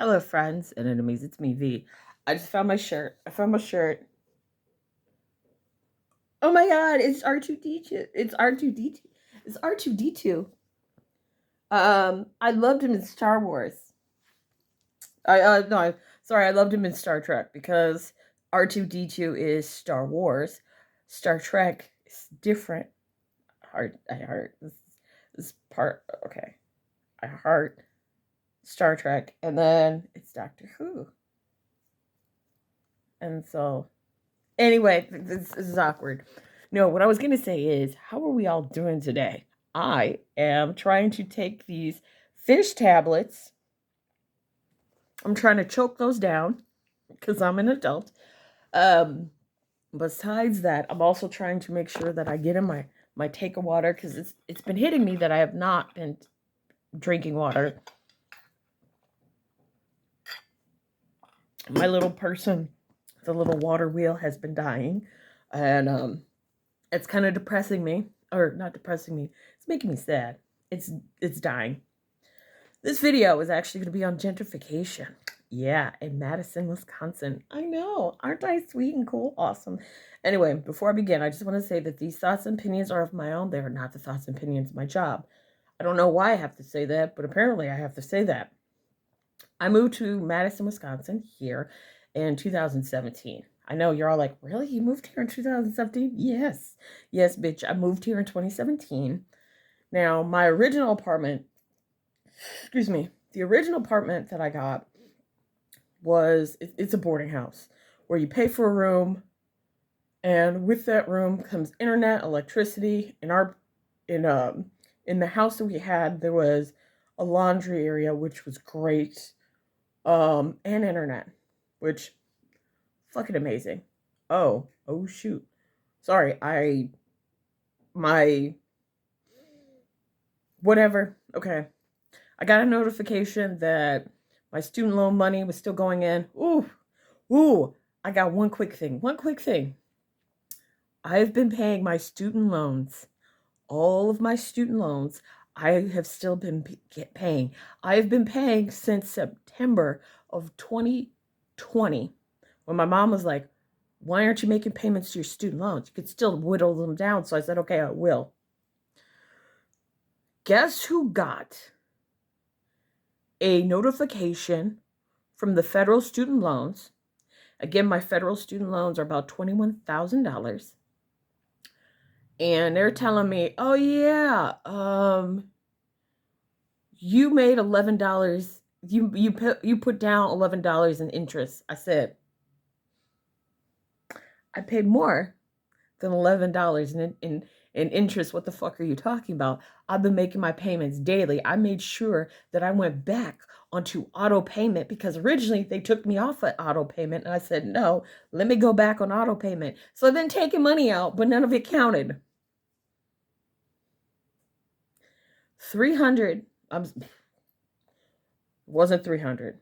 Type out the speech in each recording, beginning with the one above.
Hello, friends and enemies. It's me, V. I just found my shirt. I found my shirt. Oh my god, it's R2D2. It's R2D2. It's R2D2. I loved him in Star Wars. Sorry, I loved him in Star Trek because R2D2 is Star Wars. Star Trek is different. I heart this part. Okay, I heart Star Trek, and then it's Doctor Who, and so anyway, this is awkward. No, what I was going to say is, how are we all doing today? I am trying to take these fish tablets. I'm trying to choke those down because I'm an adult. Um, Besides that, I'm also trying to make sure that I get in my take of water because it's been hitting me that I have not been drinking water. My little person, the little water wheel, has been dying, and it's kind of depressing me, or not depressing me. It's making me sad. It's dying. This video is actually going to be on gentrification. Yeah, in Madison, Wisconsin. I know. Aren't I sweet and cool? Awesome. Anyway, before I begin, I just want to say that these thoughts and opinions are of my own. They are not the thoughts and opinions of my job. I don't know why I have to say that, but apparently I have to say that. I moved to Madison, Wisconsin here in 2017. I know you're all like, really? You moved here in 2017? Yes. Yes, bitch. I moved here in 2017. Now, my original apartment, the original apartment that I got it's a boarding house where you pay for a room, and with that room comes internet, electricity. In the house that we had, there was a laundry area, which was great, and internet, which fucking amazing. Oh shoot. Sorry, my whatever. Okay. I got a notification that my student loan money was still going in. Ooh, I got one quick thing. I've been paying my student loans, all of my student loans. I have still been paying. I have been paying since September of 2020, when my mom was like, why aren't you making payments to your student loans? You could still whittle them down. So I said, okay, I will. Guess who got a notification from the federal student loans? Again, my federal student loans are about $21,000. And they're telling me, oh yeah, you made $11. You put down $11 in interest. I said, I paid more than $11 in interest. What the fuck are you talking about? I've been making my payments daily. I made sure that I went back onto auto payment because originally they took me off of auto payment, and I said, no, let me go back on auto payment. So I've been taking money out, but none of it counted. 300, wasn't 300.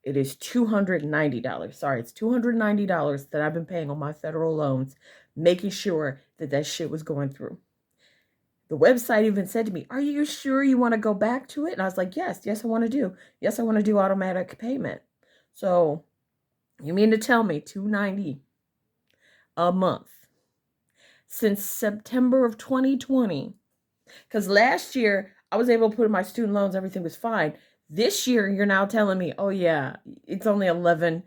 It is $290. Sorry, it's $290 that I've been paying on my federal loans, making sure that shit was going through. The website even said to me, are you sure you want to go back to it? And I was like, yes, I want to do. Yes, I want to do automatic payment. So you mean to tell me $290 a month since September of 2020? Because last year I was able to put in my student loans, everything was fine. This year you're now telling me, oh yeah, it's only 11.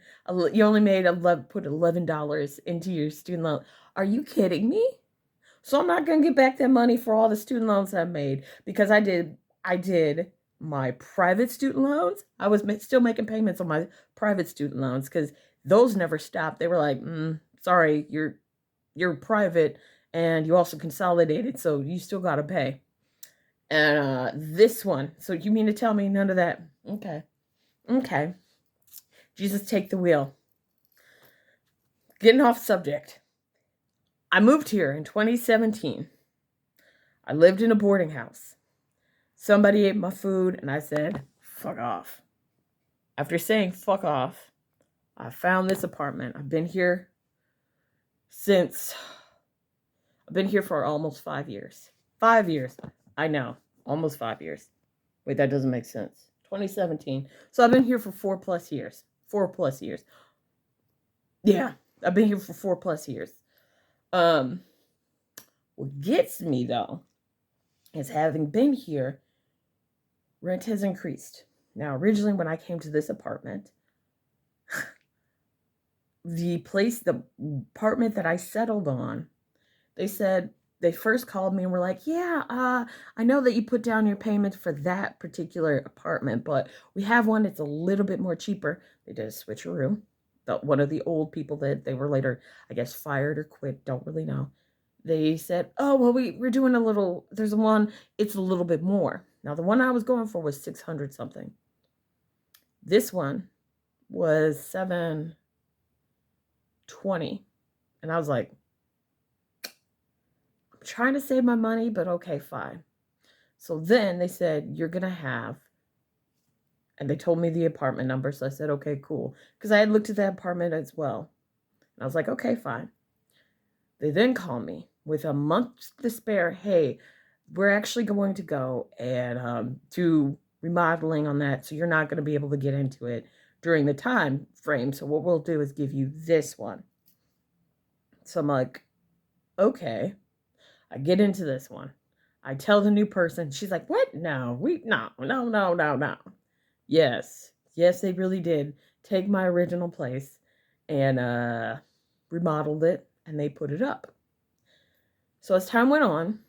You only put $11 into your student loan. Are you kidding me? So I'm not gonna get back that money for all the student loans I've made, because I did my private student loans. I was still making payments on my private student loans because those never stopped. They were like, sorry, you're private, and you also consolidated, so you still gotta pay. And this one, so you mean to tell me none of that? Okay. Jesus, take the wheel. Getting off subject. I moved here in 2017. I lived in a boarding house. Somebody ate my food, and I said, fuck off. After saying fuck off, I found this apartment. I've been here for almost 5 years. 5 years. I know. Almost 5 years. Wait, that doesn't make sense. 2017. So I've been here for 4+ years. 4+ years. Yeah, I've been here for 4+ years. Um, what gets me though is having been here, rent has increased. Now, originally when I came to this apartment, the apartment that I settled on, they said, they first called me and were like, yeah, I know that you put down your payment for that particular apartment, but we have one that's a little bit more cheaper. They did a switcheroo. One of the old people that they were later, I guess, fired or quit, don't really know. They said, oh, well, we're doing a little, there's one, it's a little bit more. Now, the one I was going for was 600 something. This one was 720. And I was like, I'm trying to save my money, but okay, fine. So then they said, you're going to have, and they told me the apartment number. So I said, okay, cool. Because I had looked at that apartment as well. And I was like, okay, fine. They then call me with a month to spare. Hey, we're actually going to go and do remodeling on that. So you're not going to be able to get into it during the time frame. So what we'll do is give you this one. So I'm like, okay. I get into this one. I tell the new person, she's like, what? No. Yes, they really did take my original place and remodeled it, and they put it up. So as time went on,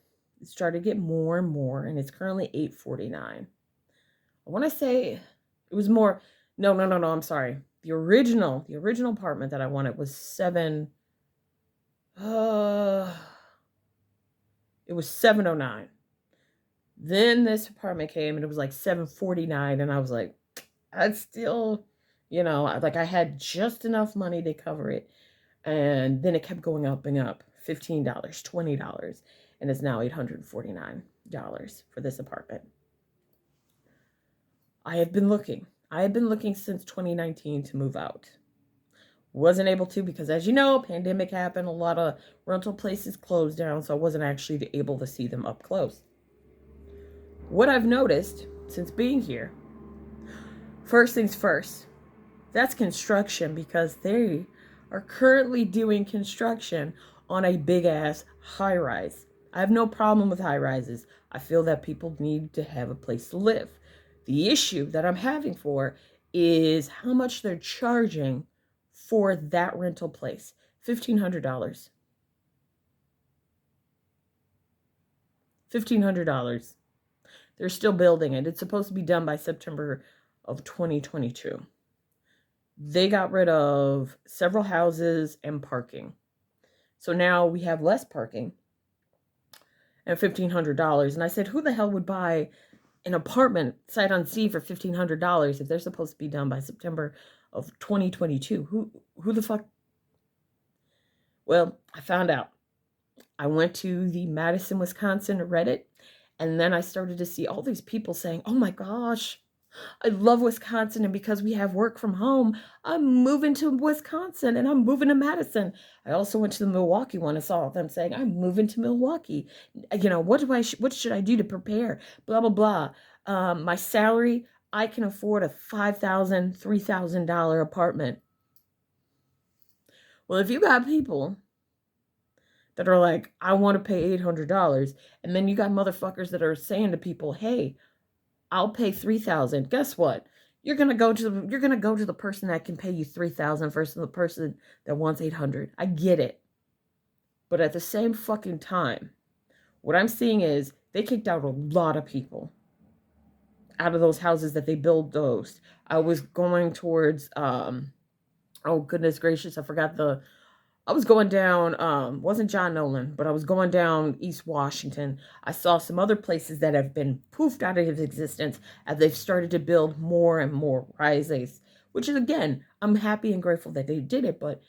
it started to get more and more, and it's currently $849. I want to say it was more. No, I'm sorry. The original apartment that I wanted was it was $709. Then this apartment came and it was like $749, and I was like, I'd still, like I had just enough money to cover it. And then it kept going up and up, $15, $20, and it's now $849 for this apartment. I have been looking since 2019 to move out. Wasn't able to because, as you know, pandemic happened, a lot of rental places closed down, so I wasn't actually able to see them up close. What I've noticed since being here, first things first, that's construction, because they are currently doing construction on a big ass high rise. I have no problem with high rises. I feel that people need to have a place to live. The issue that I'm having for is how much they're charging for that rental place. $1,500. $1,500. They're still building it. It's supposed to be done by September of 2022. They got rid of several houses and parking. So now we have less parking and $1,500. And I said, who the hell would buy an apartment sight unseen for $1,500 if they're supposed to be done by September of 2022? Who the fuck? Well, I found out. I went to the Madison, Wisconsin Reddit, and then I started to see all these people saying, oh my gosh, I love Wisconsin, and because we have work from home, I'm moving to Wisconsin and I'm moving to Madison. I also went to the Milwaukee one and saw them saying, I'm moving to Milwaukee. What should I do to prepare? Blah, blah, blah. My salary, I can afford a $5,000, $3,000 apartment. Well, if you got people that are like, I want to pay $800, and then you got motherfuckers that are saying to people, hey, I'll pay $3,000. Guess what? You're gonna go to the person that can pay you $3,000 versus the person that wants $800. I get it, but at the same fucking time, what I'm seeing is they kicked out a lot of people out of those houses that they build those. I was going towards oh goodness gracious, I was going down, wasn't John Nolan, but I was going down East Washington. I saw some other places that have been poofed out of existence as they've started to build more and more rises, which is, again, I'm happy and grateful that they did it, but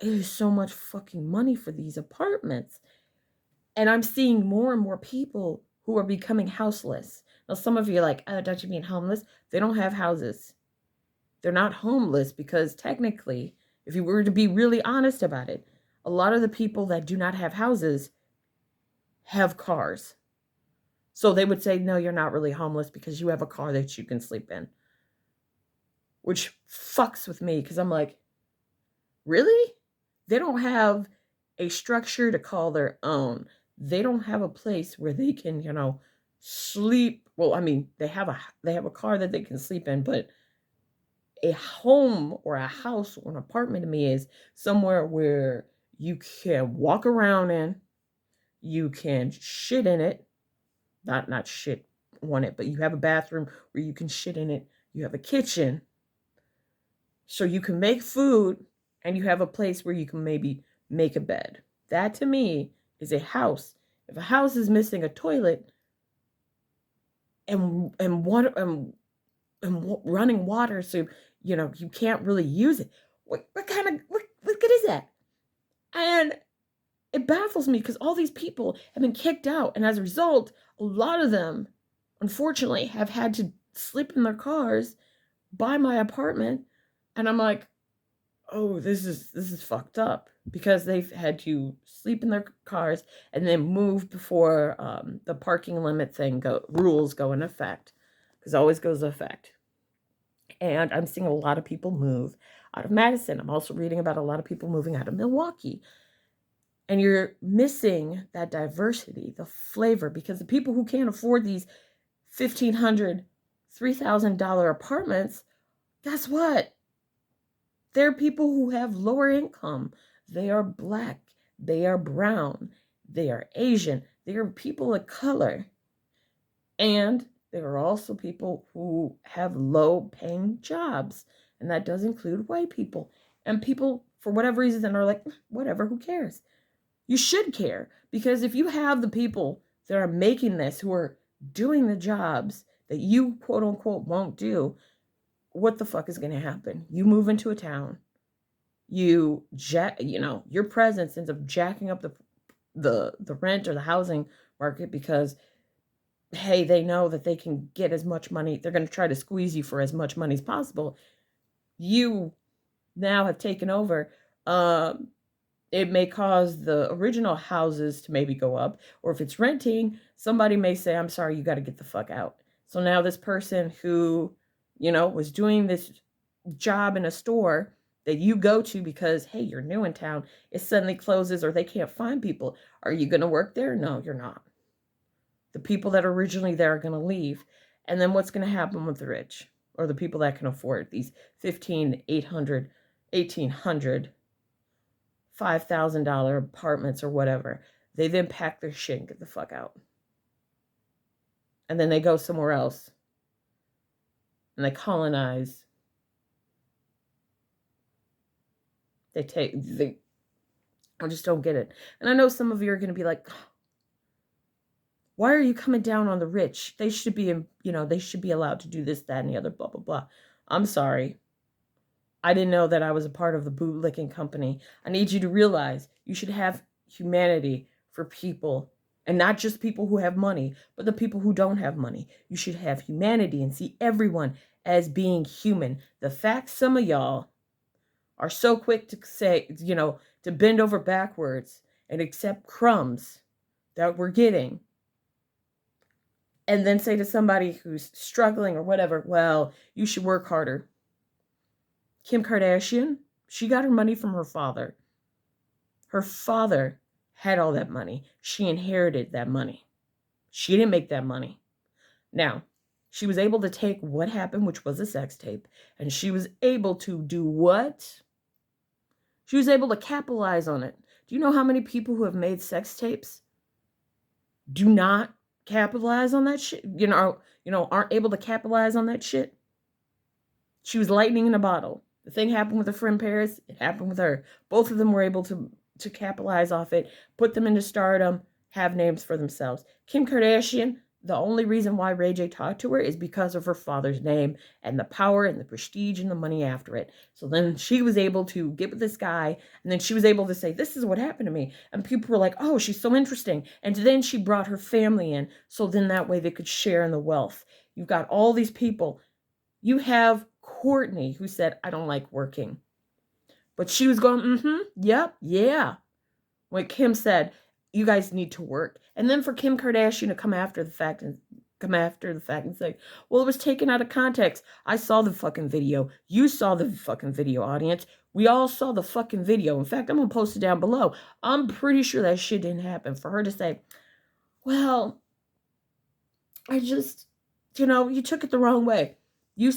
it is so much fucking money for these apartments. And I'm seeing more and more people who are becoming houseless. Now, some of you are like, oh, don't you mean homeless? They don't have houses. They're not homeless because technically, if you were to be really honest about it, a lot of the people that do not have houses have cars. So they would say, no, you're not really homeless because you have a car that you can sleep in. Which fucks with me because I'm like, really? They don't have a structure to call their own. They don't have a place where they can, sleep. Well, I mean, they have a car that they can sleep in, but a home or a house or an apartment to me is somewhere where you can walk around in, you can shit in it, not shit on it, but you have a bathroom where you can shit in it. You have a kitchen, so you can make food, and you have a place where you can maybe make a bed. That to me is a house. If a house is missing a toilet and water and running water, so you can't really use it. What kind of what good is that? And it baffles me because all these people have been kicked out, and as a result, a lot of them, unfortunately, have had to sleep in their cars by my apartment, and I'm like, oh, this is fucked up because they've had to sleep in their cars and then move before the parking limit rules go in effect, because it always goes into effect. And I'm seeing a lot of people move out of Madison. I'm also reading about a lot of people moving out of Milwaukee. And you're missing that diversity, the flavor, because the people who can't afford these $1,500, $3,000 apartments, guess what? They're people who have lower income. They are Black. They are brown. They are Asian. They are people of color. And there are also people who have low paying jobs. And that does include white people. And people, for whatever reason, are like, whatever, who cares? You should care, because if you have the people that are making this who are doing the jobs that you quote unquote won't do, what the fuck is going to happen? You move into a town, your presence ends up jacking up the rent or the housing market because, hey, they know that they can get as much money. They're going to try to squeeze you for as much money as possible. You now have taken over. It may cause the original houses to maybe go up, or if it's renting, somebody may say, I'm sorry, you got to get the fuck out. So now this person who, was doing this job in a store that you go to because, hey, you're new in town, it suddenly closes or they can't find people. Are you going to work there? No, you're not. The people that are originally there are going to leave. And then what's going to happen with the rich or the people that can afford these $1,800, $1,800, $5,000 apartments or whatever? They then pack their shit and get the fuck out. And then they go somewhere else and they colonize. I just don't get it. And I know some of you are going to be like, why are you coming down on the rich? They should be, they should be allowed to do this, that, and the other, blah, blah, blah. I'm sorry. I didn't know that I was a part of the bootlicking company. I need you to realize you should have humanity for people, and not just people who have money, but the people who don't have money. You should have humanity and see everyone as being human. The fact some of y'all are so quick to say, to bend over backwards and accept crumbs that we're getting, and then say to somebody who's struggling or whatever, well, you should work harder. Kim Kardashian, she got her money from her father. Her father had all that money. She inherited that money. She didn't make that money. Now, she was able to take what happened, which was a sex tape, and she was able to do what? She was able to capitalize on it. Do you know how many people who have made sex tapes do not capitalize on that shit? Aren't able to capitalize on that shit? She was lightning in a bottle. The thing happened with her friend Paris. It happened with her. Both of them were able to capitalize off it, put them into stardom, have names for themselves. Kim Kardashian, the only reason why Ray J talked to her is because of her father's name and the power and the prestige and the money after it. So then she was able to get with this guy, and then she was able to say, this is what happened to me. And people were like, oh, she's so interesting. And then she brought her family in, so then that way they could share in the wealth. You've got all these people. You have Courtney, who said, I don't like working. But she was going, yep, yeah. When Kim said, you guys need to work. And then for Kim Kardashian to come after the fact and say, well, it was taken out of context. I saw the fucking video. You saw the fucking video, audience. We all saw the fucking video. In fact, I'm going to post it down below. I'm pretty sure that shit didn't happen. For her to say, well, I just, you took it the wrong way. They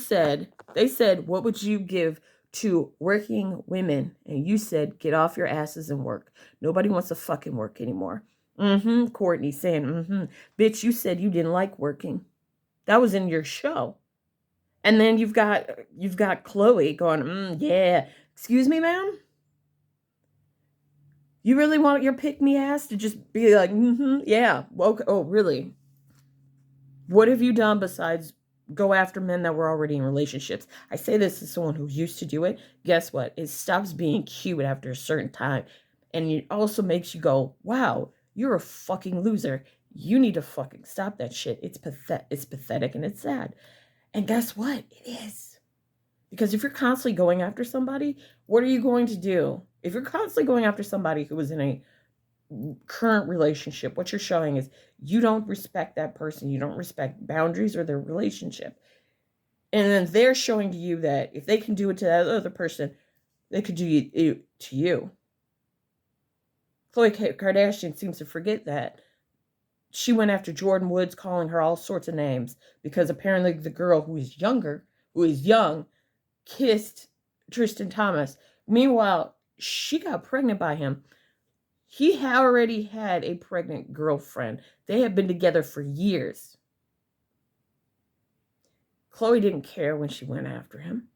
said, what would you give to working women? And you said, get off your asses and work. Nobody wants to fucking work anymore. Courtney saying, bitch, you said you didn't like working. That was in your show. And then you've got Khloe going, yeah. Excuse me, ma'am? You really want your pick-me ass to just be like, yeah. Okay. Oh, really? What have you done besides go after men that were already in relationships? I say this as someone who used to do it. Guess what? It stops being cute after a certain time. And it also makes you go, wow, you're a fucking loser. You need to fucking stop that shit. It's pathetic and it's sad. And guess what? It is. Because if you're constantly going after somebody, what are you going to do? If you're constantly going after somebody who is in a current relationship, what you're showing is you don't respect that person. You don't respect boundaries or their relationship. And then they're showing to you that if they can do it to that other person, they could do it to you. Khloe Kardashian seems to forget that. She went after Jordan Woods, calling her all sorts of names because apparently the girl who is young, kissed Tristan Thompson. Meanwhile, she got pregnant by him. He already had a pregnant girlfriend. They had been together for years. Khloe didn't care when she went after him.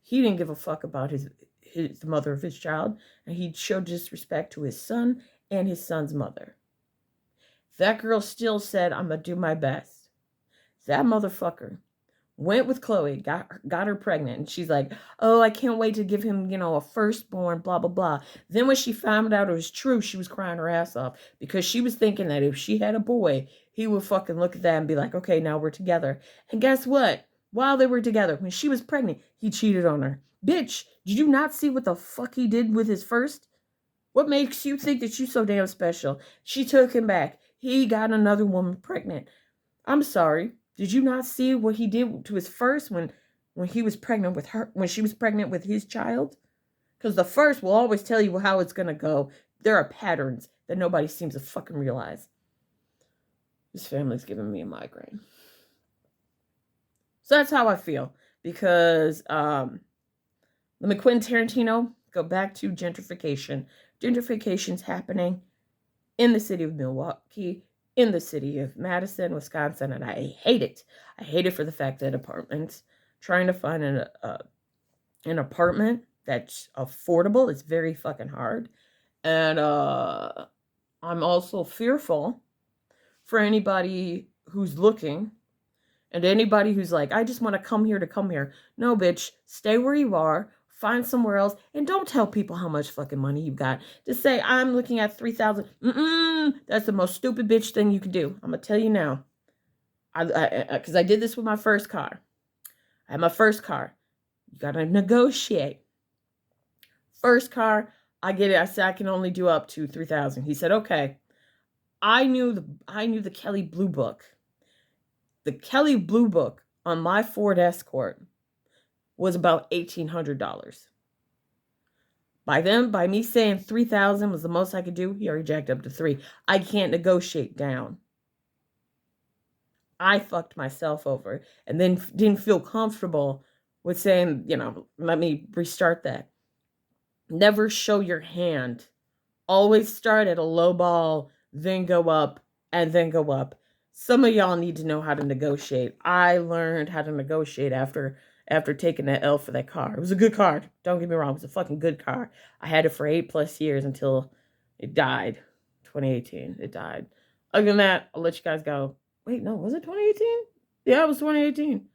He didn't give a fuck about the mother of his child, and he showed disrespect to his son and his son's mother. That girl still said, I'm going to do my best. That motherfucker went with Khloe, got her pregnant, and she's like, oh, I can't wait to give him, a firstborn, blah, blah, blah. Then when she found out it was true, she was crying her ass off because she was thinking that if she had a boy, he would fucking look at that and be like, okay, now we're together. And guess what? While they were together, when she was pregnant, he cheated on her. Bitch, did you not see what the fuck he did with his first? What makes you think that you're so damn special? She took him back. He got another woman pregnant. I'm sorry. Did you not see what he did to his first when he was pregnant with her, when she was pregnant with his child? Because the first will always tell you how it's going to go. There are patterns that nobody seems to fucking realize. This family's giving me a migraine. So that's how I feel. Because Quentin Tarantino, go back to gentrification. Gentrification's happening in the city of Milwaukee, in the city of Madison, Wisconsin, and I hate it. I hate it for the fact that apartments, trying to find an apartment that's affordable is very fucking hard. And I'm also fearful for anybody who's looking and anybody who's like, I just want to come here. No, bitch, stay where you are. Find somewhere else, and don't tell people how much fucking money you got. Just say, I'm looking at $3,000. That's the most stupid bitch thing you can do. I'm going to tell you now. Because I did this with my first car. I had my first car. You got to negotiate. First car, I get it. I said, I can only do up to $3,000. He said, okay. I knew the Kelley Blue Book. The Kelley Blue Book on my Ford Escort was about $1,800. By me saying $3,000 was the most I could do, he already jacked up to $3,000. I can't negotiate down. I fucked myself over and then didn't feel comfortable with saying, let me restart that. Never show your hand. Always start at a low ball, then go up, and then go up. Some of y'all need to know how to negotiate. I learned how to negotiate after taking that L for that car. It was a good car. Don't get me wrong. It was a fucking good car. I had it for 8+ years until it died. 2018. It died. Other than that, I'll let you guys go. Wait, no, was it 2018? Yeah, it was 2018.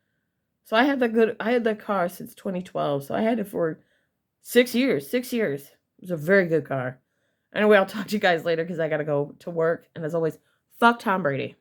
So I had that car since 2012. So I had it for 6 years. 6 years. It was a very good car. Anyway, I'll talk to you guys later because I got to go to work. And as always, fuck Tom Brady.